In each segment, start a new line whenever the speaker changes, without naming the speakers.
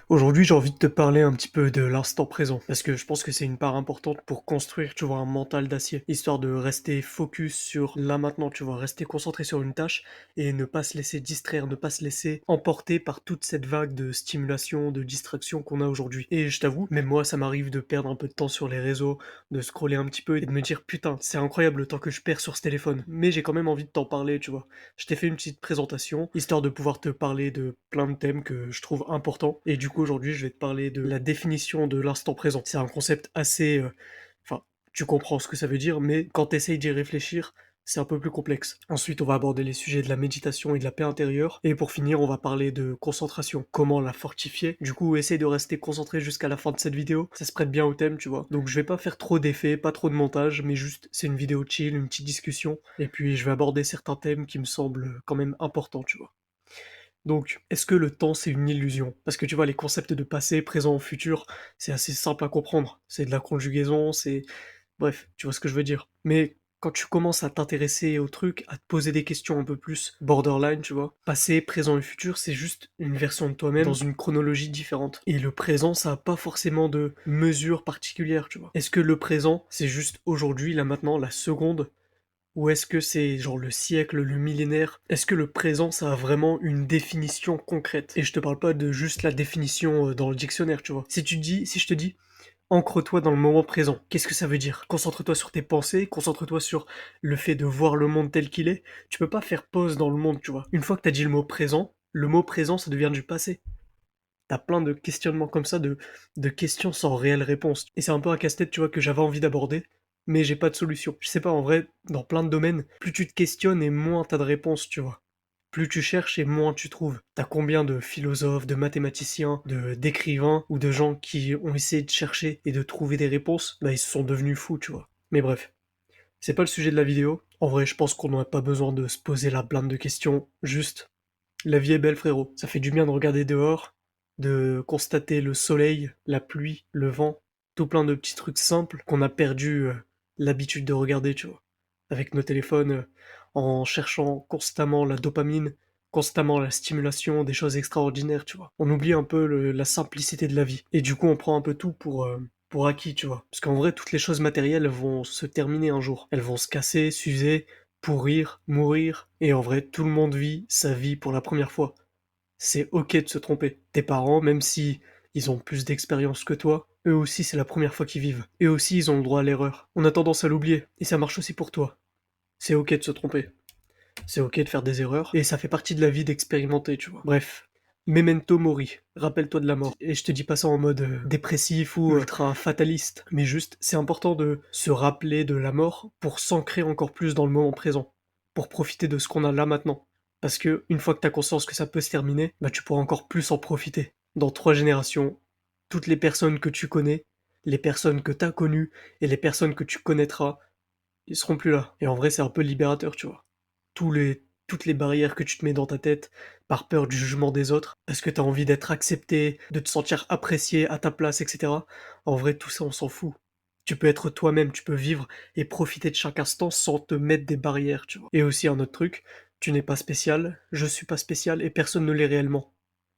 Aujourd'hui, j'ai envie de te parler un petit peu de l'instant présent, parce que je pense que c'est une part importante pour construire, tu vois, un mental d'acier, histoire de rester focus sur là maintenant, tu vois, rester concentré sur une tâche et ne pas se laisser distraire, ne pas se laisser emporter par toute cette vague de stimulation, de distraction qu'on a aujourd'hui. Et je t'avoue, même moi, ça m'arrive de perdre un peu de temps sur les réseaux, de scroller un petit peu et de me dire putain, c'est incroyable le temps que je perds sur ce téléphone. Mais j'ai quand même envie de t'en parler, tu vois. Je t'ai fait une petite présentation, histoire de pouvoir te parler de plein de thèmes que je trouve importants. Et du coup, aujourd'hui, je vais te parler de la définition de l'instant présent. C'est un concept assez... Enfin, tu comprends ce que ça veut dire, mais quand tu essayes d'y réfléchir, c'est un peu plus complexe. Ensuite, on va aborder les sujets de la méditation et de la paix intérieure. Et pour finir, on va parler de concentration. Comment la fortifier. Du coup, essaye de rester concentré jusqu'à la fin de cette vidéo. Ça se prête bien au thème, tu vois. Donc, je vais pas faire trop d'effets, pas trop de montage, mais juste, c'est une vidéo chill, une petite discussion. Et puis, je vais aborder certains thèmes qui me semblent quand même importants, tu vois. Donc, est-ce que le temps, c'est une illusion? Parce que tu vois, les concepts de passé, présent, futur, c'est assez simple à comprendre. C'est de la conjugaison, c'est... Bref, tu vois ce que je veux dire. Mais quand tu commences à t'intéresser au truc, à te poser des questions un peu plus borderline, tu vois, passé, présent et futur, c'est juste une version de toi-même dans une chronologie différente. Et le présent, ça a pas forcément de mesure particulière, tu vois. Est-ce que le présent, c'est juste aujourd'hui, là maintenant, la seconde, ou est-ce que c'est genre le siècle, le millénaire? Est-ce que le présent, ça a vraiment une définition concrète? Et je te parle pas de juste la définition dans le dictionnaire, tu vois. Si je te dis, ancre-toi dans le moment présent, qu'est-ce que ça veut dire? Concentre-toi sur tes pensées, concentre-toi sur le fait de voir le monde tel qu'il est. Tu peux pas faire pause dans le monde, tu vois. Une fois que t'as dit le mot présent, ça devient du passé. T'as plein de questionnements comme ça, de questions sans réelle réponse. Et c'est un peu un casse-tête, tu vois, que j'avais envie d'aborder, mais j'ai pas de solution. Je sais pas, en vrai, dans plein de domaines, plus tu te questionnes et moins t'as de réponses, tu vois. Plus tu cherches et moins tu trouves. T'as combien de philosophes, de mathématiciens, d'écrivains ou de gens qui ont essayé de chercher et de trouver des réponses, bah ils se sont devenus fous, tu vois. Mais bref, c'est pas le sujet de la vidéo. En vrai, je pense qu'on n'a pas besoin de se poser la blinde de questions, juste la vie est belle, frérot. Ça fait du bien de regarder dehors, de constater le soleil, la pluie, le vent, tout plein de petits trucs simples qu'on a perdu l'habitude de regarder, tu vois. Avec nos téléphones, en cherchant constamment la dopamine, constamment la stimulation, des choses extraordinaires, tu vois. On oublie un peu la simplicité de la vie. Et du coup, on prend un peu tout pour acquis, tu vois. Parce qu'en vrai, toutes les choses matérielles vont se terminer un jour. Elles vont se casser, s'user, pourrir, mourir, et en vrai, tout le monde vit sa vie pour la première fois. C'est ok de se tromper. Tes parents, même si ils ont plus d'expérience que toi, eux aussi c'est la première fois qu'ils vivent. Eux aussi ils ont le droit à l'erreur. On a tendance à l'oublier, et ça marche aussi pour toi. C'est ok de se tromper. C'est ok de faire des erreurs, et ça fait partie de la vie d'expérimenter, tu vois. Bref. Memento mori, rappelle-toi de la mort. Et je te dis pas ça en mode dépressif ou ultra fataliste, mais juste, c'est important de se rappeler de la mort pour s'ancrer encore plus dans le moment présent, pour profiter de ce qu'on a là maintenant. Parce que une fois que t'as conscience que ça peut se terminer, bah tu pourras encore plus en profiter. Dans 3 générations, toutes les personnes que tu connais, les personnes que t'as connues et les personnes que tu connaîtras, ils seront plus là. Et en vrai, c'est un peu libérateur, tu vois. Toutes les barrières que tu te mets dans ta tête par peur du jugement des autres, parce que t'as envie d'être accepté, de te sentir apprécié à ta place, etc. En vrai, tout ça, on s'en fout. Tu peux être toi-même, tu peux vivre et profiter de chaque instant sans te mettre des barrières, tu vois. Et aussi un autre truc, tu n'es pas spécial, je suis pas spécial et personne ne l'est réellement.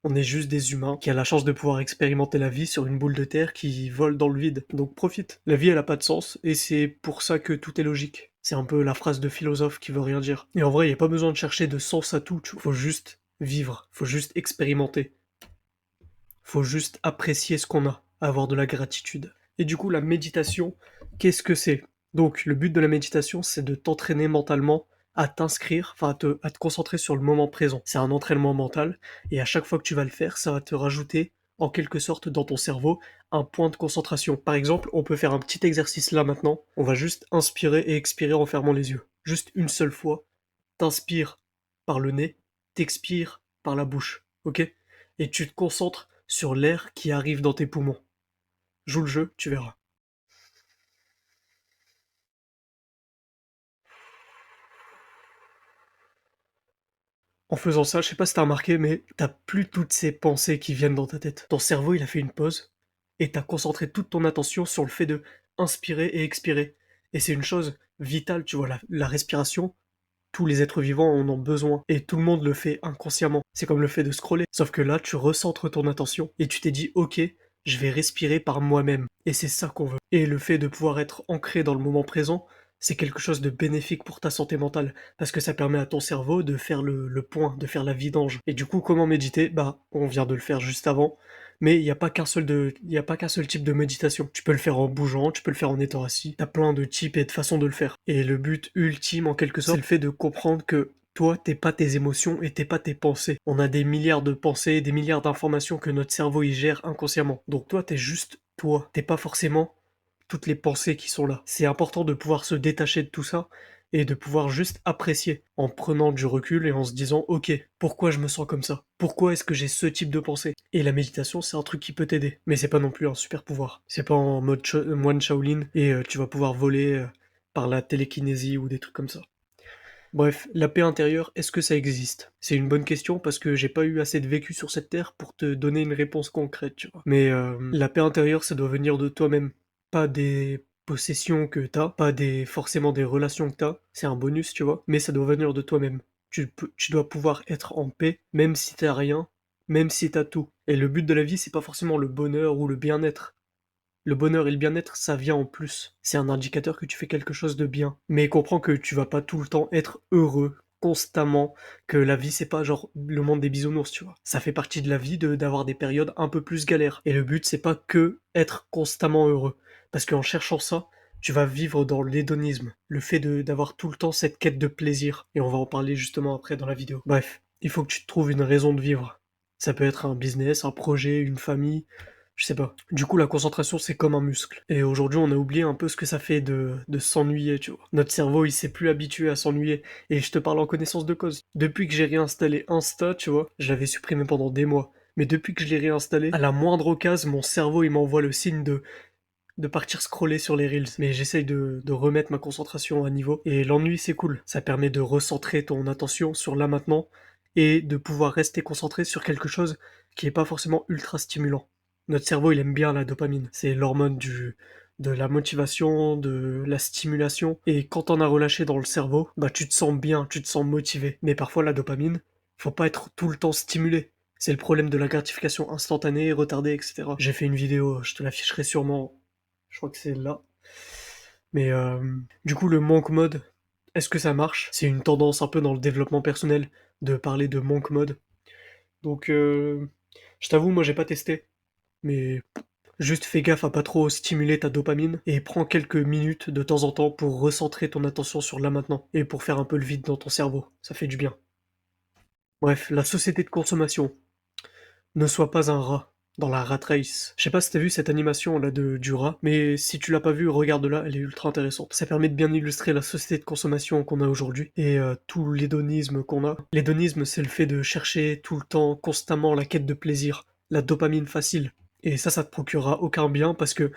On est juste des humains qui a la chance de pouvoir expérimenter la vie sur une boule de terre qui vole dans le vide. Donc profite. La vie, elle a pas de sens, et c'est pour ça que tout est logique. C'est un peu la phrase de philosophe qui veut rien dire. Et en vrai, il n'y a pas besoin de chercher de sens à tout, tu vois. Faut juste vivre, faut juste expérimenter, faut juste apprécier ce qu'on a, avoir de la gratitude. Et du coup, la méditation, qu'est-ce que c'est? Donc, le but de la méditation, c'est de t'entraîner mentalement à t'inscrire, enfin à te concentrer sur le moment présent. C'est un entraînement mental, et à chaque fois que tu vas le faire, ça va te rajouter, en quelque sorte, dans ton cerveau, un point de concentration. Par exemple, on peut faire un petit exercice là maintenant. On va juste inspirer et expirer en fermant les yeux. Juste une seule fois. T'inspires par le nez, t'expires par la bouche. Ok? Et tu te concentres sur l'air qui arrive dans tes poumons. Joue le jeu, tu verras. En faisant ça, je sais pas si t'as remarqué, mais t'as plus toutes ces pensées qui viennent dans ta tête. Ton cerveau, il a fait une pause, et t'as concentré toute ton attention sur le fait de inspirer et expirer. Et c'est une chose vitale, tu vois, la respiration, tous les êtres vivants en ont besoin et tout le monde le fait inconsciemment. C'est comme le fait de scroller. Sauf que là, tu recentres ton attention et tu t'es dit, ok, je vais respirer par moi-même. Et c'est ça qu'on veut. Et le fait de pouvoir être ancré dans le moment présent, c'est quelque chose de bénéfique pour ta santé mentale. Parce que ça permet à ton cerveau de faire le point, de faire la vidange. Et du coup, comment méditer? Bah, on vient de le faire juste avant. Mais il y a pas qu'un seul type de méditation. Tu peux le faire en bougeant, tu peux le faire en étant assis. T'as plein de types et de façons de le faire. Et le but ultime, en quelque sorte, c'est le fait de comprendre que toi, t'es pas tes émotions et t'es pas tes pensées. On a des milliards de pensées, des milliards d'informations que notre cerveau y gère inconsciemment. Donc toi, t'es juste toi. T'es pas forcément toutes les pensées qui sont là. C'est important de pouvoir se détacher de tout ça et de pouvoir juste apprécier en prenant du recul et en se disant ok, pourquoi je me sens comme ça? Pourquoi est-ce que j'ai ce type de pensée? Et la méditation, c'est un truc qui peut t'aider, mais c'est pas non plus un super pouvoir. C'est pas en mode moine Shaolin et tu vas pouvoir voler par la télékinésie ou des trucs comme ça. Bref, la paix intérieure, est-ce que ça existe? C'est une bonne question parce que j'ai pas eu assez de vécu sur cette terre pour te donner une réponse concrète, tu vois. Mais la paix intérieure, ça doit venir de toi-même, pas des possessions que t'as, pas forcément des relations que t'as. C'est un bonus, tu vois, mais ça doit venir de toi-même. Tu dois pouvoir être en paix, même si t'as rien, même si t'as tout. Et le but de la vie, c'est pas forcément le bonheur ou le bien-être. Le bonheur et le bien-être, ça vient en plus. C'est un indicateur que tu fais quelque chose de bien. Mais comprends que tu vas pas tout le temps être heureux, constamment, que la vie c'est pas genre le monde des bisounours, tu vois. Ça fait partie de la vie d'avoir des périodes un peu plus galères. Et le but c'est pas que être constamment heureux. Parce qu'en cherchant ça, tu vas vivre dans l'hédonisme. Le fait d'avoir tout le temps cette quête de plaisir. Et on va en parler justement après dans la vidéo. Bref, il faut que tu te trouves une raison de vivre. Ça peut être un business, un projet, une famille, je sais pas. Du coup, la concentration, c'est comme un muscle. Et aujourd'hui, on a oublié un peu ce que ça fait de s'ennuyer, tu vois. Notre cerveau, il s'est plus habitué à s'ennuyer. Et je te parle en connaissance de cause. Depuis que j'ai réinstallé Insta, tu vois, je l'avais supprimé pendant des mois. Mais depuis que je l'ai réinstallé, à la moindre occasion, mon cerveau, il m'envoie le signe de partir scroller sur les reels. Mais j'essaye de remettre ma concentration à niveau. Et l'ennui, c'est cool. Ça permet de recentrer ton attention sur là maintenant et de pouvoir rester concentré sur quelque chose qui est pas forcément ultra stimulant. Notre cerveau, il aime bien la dopamine. C'est l'hormone de la motivation, de la stimulation. Et quand t'en as relâché dans le cerveau, bah tu te sens bien, tu te sens motivé. Mais parfois, la dopamine, faut pas être tout le temps stimulé. C'est le problème de la gratification instantanée, retardée, etc. J'ai fait une vidéo, je te l'afficherai sûrement. Je crois que c'est là. Mais du coup, le monk mode, est-ce que ça marche? C'est une tendance un peu dans le développement personnel de parler de monk mode. Donc, je t'avoue, moi j'ai pas testé, mais juste fais gaffe à pas trop stimuler ta dopamine et prends quelques minutes de temps en temps pour recentrer ton attention sur là maintenant et pour faire un peu le vide dans ton cerveau. Ça fait du bien. Bref, la société de consommation. Ne sois pas un rat dans la rat race. Je sais pas si t'as vu cette animation là du rat, mais si tu l'as pas vue, regarde-la, elle est ultra intéressante. Ça permet de bien illustrer la société de consommation qu'on a aujourd'hui et tout l'hédonisme qu'on a. L'hédonisme, c'est le fait de chercher tout le temps, constamment la quête de plaisir, la dopamine facile. Et ça te procurera aucun bien parce que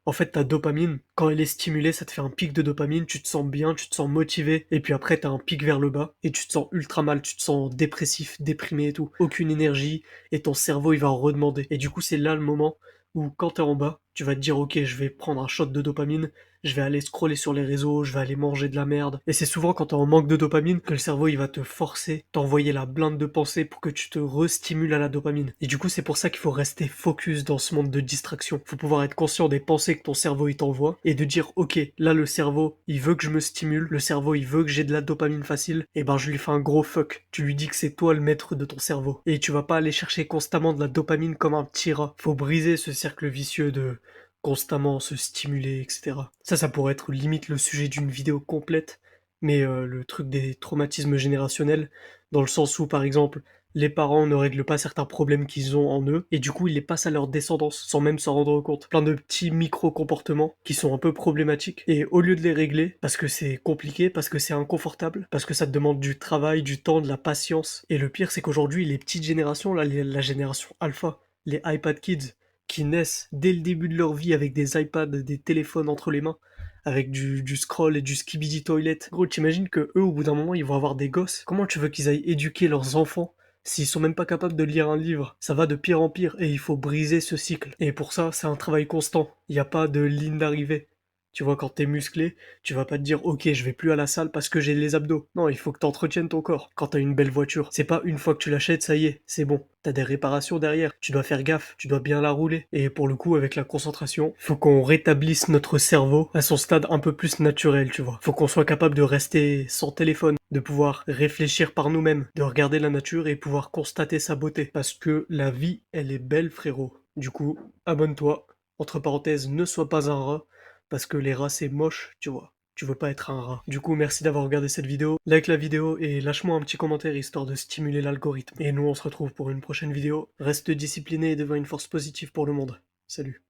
en fait, ta dopamine, quand elle est stimulée, ça te fait un pic de dopamine, tu te sens bien, tu te sens motivé, et puis après, t'as un pic vers le bas, et tu te sens ultra mal, tu te sens dépressif, déprimé et tout. Aucune énergie, et ton cerveau, il va en redemander. Et du coup, c'est là le moment où, quand t'es en bas, tu vas te dire, ok, je vais prendre un shot de dopamine, je vais aller scroller sur les réseaux, je vais aller manger de la merde. Et c'est souvent quand t'es en manque de dopamine que le cerveau, il va te forcer, t'envoyer la blinde de pensée pour que tu te restimules à la dopamine. Et du coup, c'est pour ça qu'il faut rester focus dans ce monde de distraction. Faut pouvoir être conscient des pensées que ton cerveau il t'envoie et de dire ok, là le cerveau il veut que je me stimule, le cerveau il veut que j'ai de la dopamine facile, et ben je lui fais un gros fuck. Tu lui dis que c'est toi le maître de ton cerveau. Et tu vas pas aller chercher constamment de la dopamine comme un petit rat. Faut briser ce cercle vicieux de constamment se stimuler, etc. Ça pourrait être limite le sujet d'une vidéo complète, mais le truc des traumatismes générationnels, dans le sens où par exemple les parents ne règlent pas certains problèmes qu'ils ont en eux, et du coup ils les passent à leur descendance sans même s'en rendre compte. Plein de petits micro-comportements qui sont un peu problématiques, et au lieu de les régler, parce que c'est compliqué, parce que c'est inconfortable, parce que ça te demande du travail, du temps, de la patience, et le pire c'est qu'aujourd'hui les petites générations, là, la génération alpha, les iPad Kids, qui naissent dès le début de leur vie avec des iPads, des téléphones entre les mains, avec du scroll et du skibidi toilet. Gros, t'imagines que eux, au bout d'un moment, ils vont avoir des gosses. Comment tu veux qu'ils aillent éduquer leurs enfants s'ils sont même pas capables de lire un livre? Ça va de pire en pire et il faut briser ce cycle. Et pour ça, c'est un travail constant. Il n'y a pas de ligne d'arrivée. Tu vois, quand t'es musclé, tu vas pas te dire ok, je vais plus à la salle parce que j'ai les abdos. Non, il faut que t'entretiennes ton corps. Quand t'as une belle voiture, c'est pas une fois que tu l'achètes, ça y est, c'est bon. T'as des réparations derrière. Tu dois faire gaffe, tu dois bien la rouler. Et pour le coup, avec la concentration, faut qu'on rétablisse notre cerveau à son stade un peu plus naturel, tu vois. Faut qu'on soit capable de rester sans téléphone, de pouvoir réfléchir par nous-mêmes, de regarder la nature et pouvoir constater sa beauté. Parce que la vie, elle est belle, frérot. Du coup, abonne-toi. Entre parenthèses, ne sois pas un rat, parce que les rats c'est moche, tu vois. Tu veux pas être un rat. Du coup, merci d'avoir regardé cette vidéo. Like la vidéo et lâche-moi un petit commentaire histoire de stimuler l'algorithme. Et nous, on se retrouve pour une prochaine vidéo. Reste discipliné et deviens une force positive pour le monde. Salut.